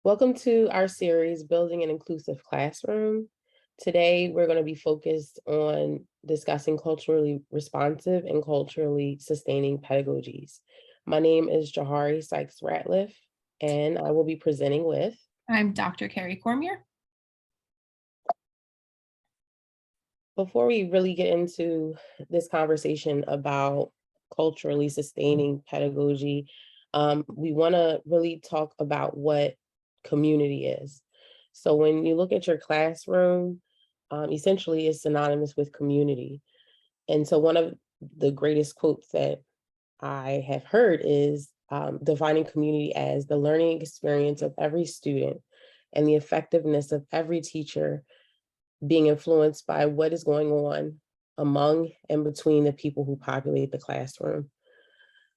Welcome to our series, Building an Inclusive Classroom. Today, we're going to be focused on discussing culturally responsive and culturally sustaining pedagogies. My name is Jahari Sykes-Ratliff, and I will be presenting with. I'm Dr. Carrie Cormier. Before we really get into this conversation about culturally sustaining pedagogy, we want to really talk about what community is. So when you look at your classroom, essentially it's synonymous with community. And so one of the greatest quotes that I have heard is defining community as the learning experience of every student and the effectiveness of every teacher being influenced by what is going on among and between the people who populate the classroom.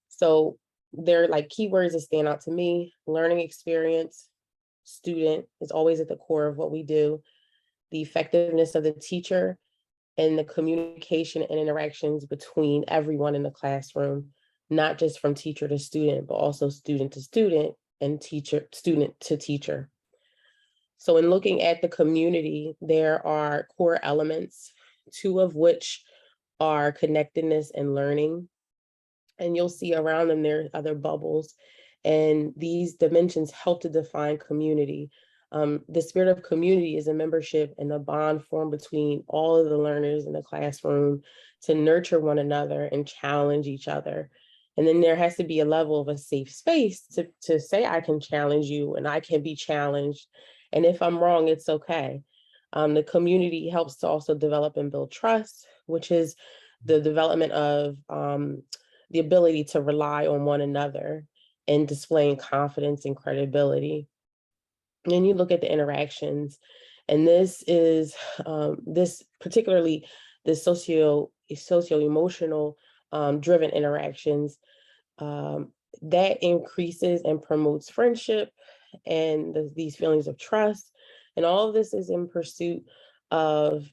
So there are like keywords that stand out to me: learning experience, student is always at the core of what we do, the effectiveness of the teacher, and the communication and interactions between everyone in the classroom, not just from teacher to student, but also student to student and student to teacher. So in looking at the community, there are core elements, two of which are connectedness and learning. And you'll see around them there are other bubbles. And these dimensions help to define community. The spirit of community is a membership and a bond formed between all of the learners in the classroom to nurture one another and challenge each other. And then there has to be a level of a safe space to say, I can challenge you and I can be challenged. And if I'm wrong, it's okay. The community helps to also develop and build trust, which is the development of the ability to rely on one another and displaying confidence and credibility. And then you look at the interactions, and this is particularly the socio-emotional driven interactions that increases and promotes friendship and these feelings of trust. And all of this is in pursuit of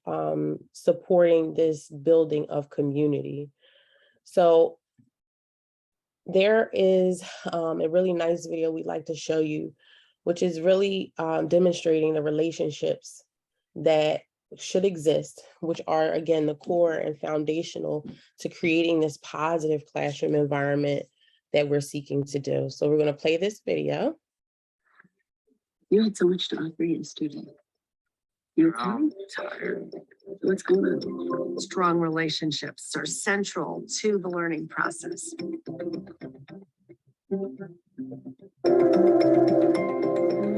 supporting this building of community. So there is a really nice video we'd like to show you, which is really demonstrating the relationships that should exist, which are, again, the core and foundational to creating this positive classroom environment that we're seeking to do. So we're going to play this video. You had so much to offer your student. You're tired. What's going on? Strong relationships are central to the learning process.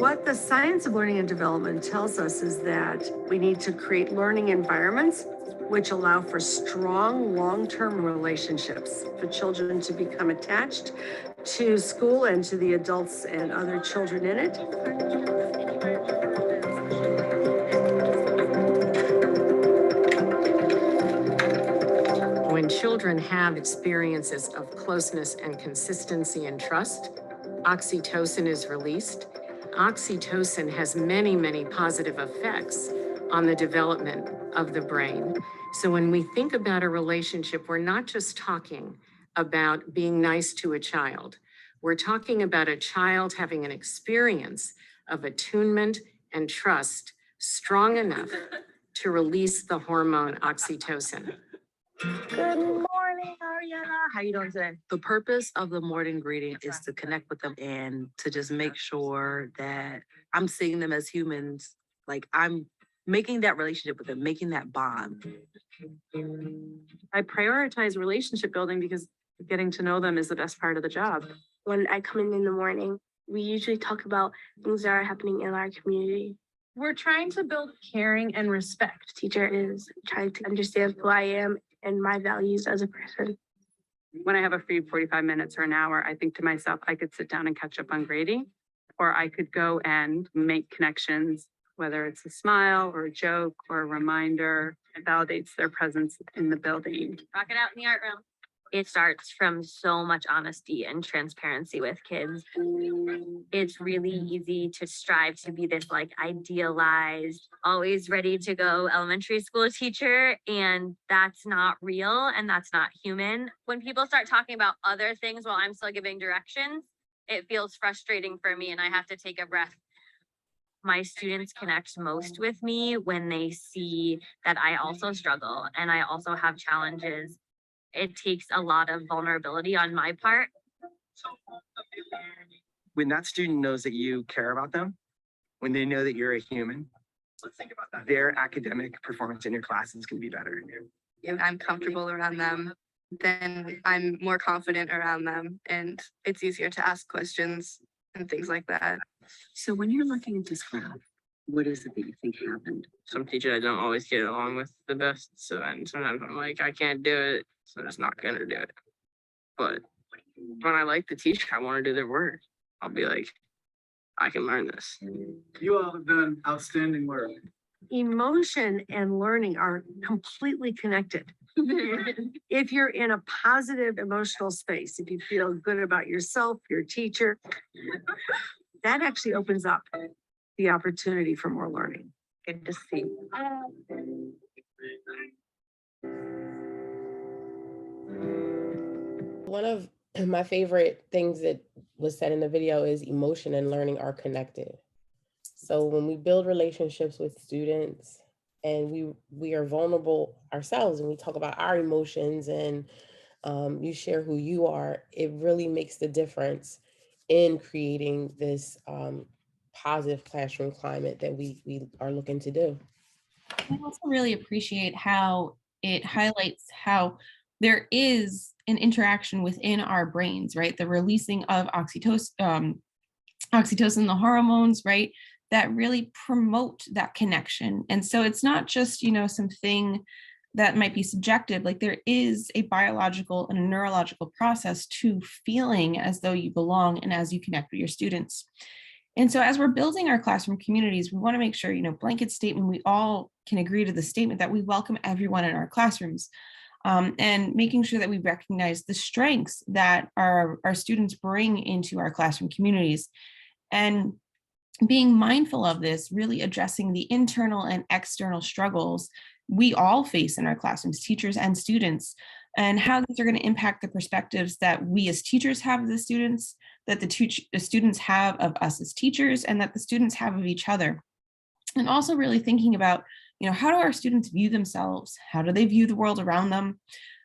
What the science of learning and development tells us is that we need to create learning environments which allow for strong long-term relationships for children to become attached to school and to the adults and other children in it. When children have experiences of closeness and consistency and trust, oxytocin is released. Oxytocin has many, many positive effects on the development of the brain. So when we think about a relationship, we're not just talking about being nice to a child. We're talking about a child having an experience of attunement and trust strong enough to release the hormone oxytocin. Good morning, Ariana. How you doing today? The purpose of the morning greeting is to connect with them and to just make sure that I'm seeing them as humans. Like I'm making that relationship with them, making that bond. I prioritize relationship building because getting to know them is the best part of the job. When I come in the morning, we usually talk about things that are happening in our community. We're trying to build caring and respect. Teacher is trying to understand who I am and my values as a person. When I have a free 45 minutes or an hour, I think to myself, I could sit down and catch up on grading, or I could go and make connections, whether it's a smile or a joke or a reminder. It validates their presence in the building. Rock it out in the art room. It starts from so much honesty and transparency with kids. It's really easy to strive to be this like idealized, always ready to go elementary school teacher. And that's not real and that's not human. When people start talking about other things while I'm still giving directions, it feels frustrating for me and I have to take a breath my students connect most with me when they see that I also struggle and I also have challenges. It takes a lot of vulnerability on my part. When that student knows that you care about them, when they know that you're a human, their academic performance in your class is going to be better. If I'm comfortable around them, then I'm more confident around them and it's easier to ask questions and things like that. So when you're looking at this graph, what is it that you think happened? Some teachers I don't always get along with the best. So then sometimes I'm like, I can't do it. So I'm just not gonna do it. But when I like the teacher, I want to do their work. I'll be like, I can learn this. You all have done outstanding work. Emotion and learning are completely connected. If you're in a positive emotional space, if you feel good about yourself, your teacher, that actually opens up the opportunity for more learning. Good to see. One of my favorite things that was said in the video is emotion and learning are connected. So when we build relationships with students and we are vulnerable ourselves and we talk about our emotions and you share who you are, it really makes the difference in creating this positive classroom climate that we are looking to do. I also really appreciate how it highlights how there is an interaction within our brains, right? The releasing of oxytocin, the hormones, right? That really promote that connection. And so it's not just, something that might be subjective, like there is a biological and a neurological process to feeling as though you belong and as you connect with your students. And so as we're building our classroom communities, we want to make sure, blanket statement, we all can agree to the statement that we welcome everyone in our classrooms. And making sure that we recognize the strengths that our students bring into our classroom communities. And being mindful of this, really addressing the internal and external struggles we all face in our classrooms, teachers and students, and how these are going to impact the perspectives that we as teachers have of the students, that the students have of us as teachers, and that the students have of each other. And also really thinking about, how do our students view themselves? How do they view the world around them?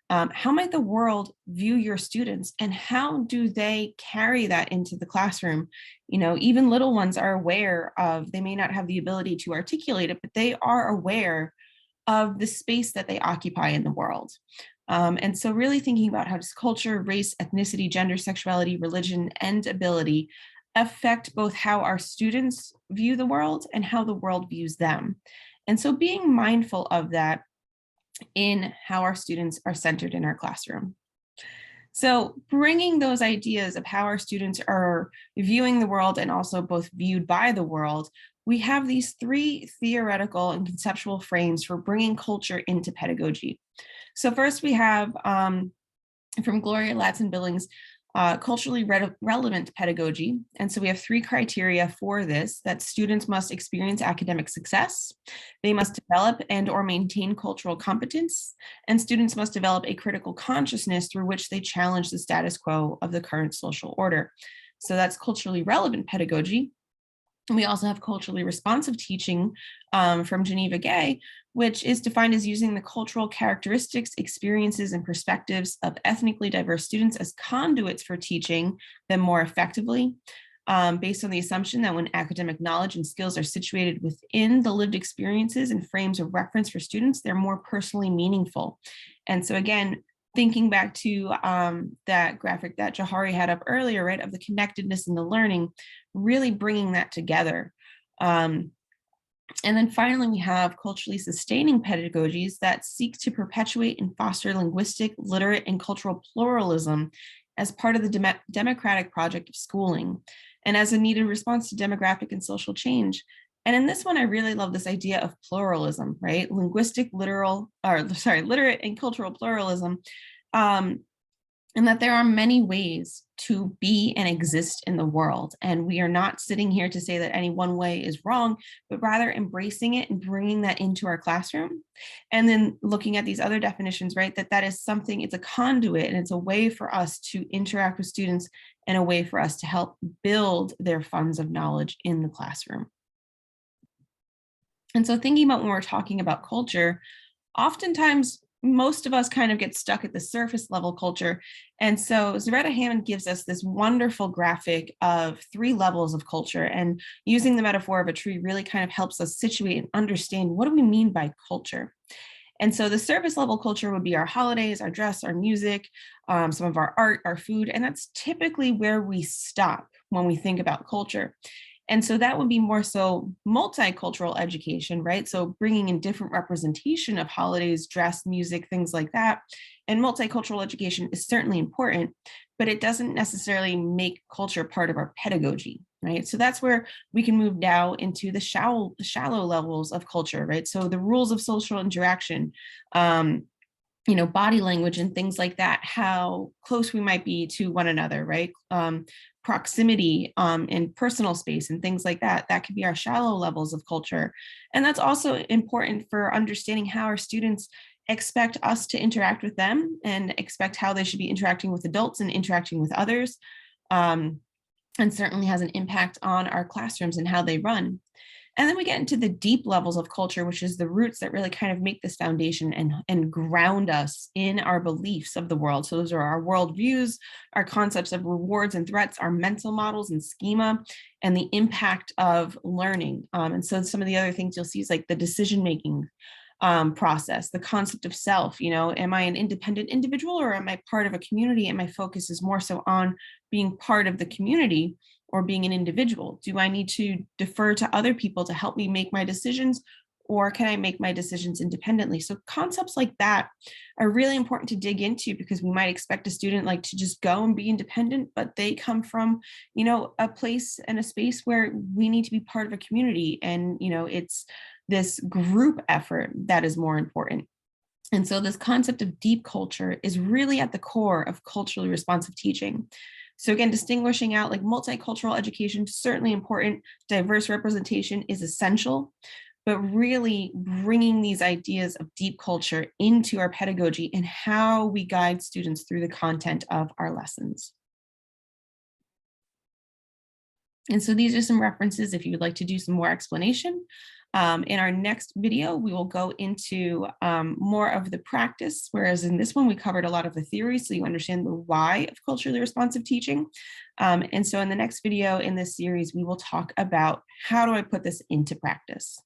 How might the world view your students, and how do they carry that into the classroom? Even little ones are aware of, they may not have the ability to articulate it, but they are aware of the space that they occupy in the world. And so really thinking about how does culture, race, ethnicity, gender, sexuality, religion, and ability affect both how our students view the world and how the world views them. And so being mindful of that in how our students are centered in our classroom. So bringing those ideas of how our students are viewing the world and also both viewed by the world, we have these three theoretical and conceptual frames for bringing culture into pedagogy. So first we have from Gloria Ladson-Billings, culturally relevant pedagogy. And so we have three criteria for this: that students must experience academic success, they must develop and or maintain cultural competence, and students must develop a critical consciousness through which they challenge the status quo of the current social order. So that's culturally relevant pedagogy. And we also have culturally responsive teaching from Geneva Gay, which is defined as using the cultural characteristics, experiences, and perspectives of ethnically diverse students as conduits for teaching them more effectively, based on the assumption that when academic knowledge and skills are situated within the lived experiences and frames of reference for students, they're more personally meaningful. And so again, thinking back to that graphic that Jahari had up earlier, right, of the connectedness and the learning, really bringing that together. And then finally, we have culturally sustaining pedagogies that seek to perpetuate and foster linguistic, literate, and cultural pluralism as part of the democratic project of schooling, and as a needed response to demographic and social change. And in this one, I really love this idea of pluralism, right? Literate and cultural pluralism, and that there are many ways to be and exist in the world. And we are not sitting here to say that any one way is wrong, but rather embracing it and bringing that into our classroom. And then looking at these other definitions, right, that is something, it's a conduit and it's a way for us to interact with students and a way for us to help build their funds of knowledge in the classroom. And so thinking about when we're talking about culture, oftentimes most of us kind of get stuck at the surface level culture. And so Zaretta Hammond gives us this wonderful graphic of 3 levels of culture, and using the metaphor of a tree really kind of helps us situate and understand what do we mean by culture. And so the surface level culture would be our holidays, our dress, our music, some of our art, our food, and that's typically where we stop when we think about culture. And so that would be more so multicultural education, right? So bringing in different representation of holidays, dress, music, things like that. And multicultural education is certainly important, but it doesn't necessarily make culture part of our pedagogy, right? So that's where we can move now into the shallow levels of culture, right? So the rules of social interaction, body language and things like that, how close we might be to one another, right? Proximity in personal space and things like that. That could be our shallow levels of culture. And that's also important for understanding how our students expect us to interact with them and expect how they should be interacting with adults and interacting with others. And certainly has an impact on our classrooms and how they run. And then we get into the deep levels of culture, which is the roots that really kind of make this foundation and ground us in our beliefs of the world. So those are our worldviews, our concepts of rewards and threats, our mental models and schema, and the impact of learning. And so some of the other things you'll see is like the decision-making process, the concept of self. Am I an independent individual or am I part of a community? And my focus is more so on being part of the community or being an individual. Do I need to defer to other people to help me make my decisions, or can I make my decisions independently? So concepts like that are really important to dig into, because we might expect a student like to just go and be independent, but they come from, a place and a space where we need to be part of a community. And, it's this group effort that is more important. And so this concept of deep culture is really at the core of culturally responsive teaching. So again, distinguishing out like multicultural education, certainly important, diverse representation is essential, but really bringing these ideas of deep culture into our pedagogy and how we guide students through the content of our lessons. And so these are some references if you would like to do some more explanation. In our next video, we will go into more of the practice, whereas in this one, we covered a lot of the theory, so you understand the why of culturally responsive teaching. And so in the next video in this series, we will talk about how do I put this into practice.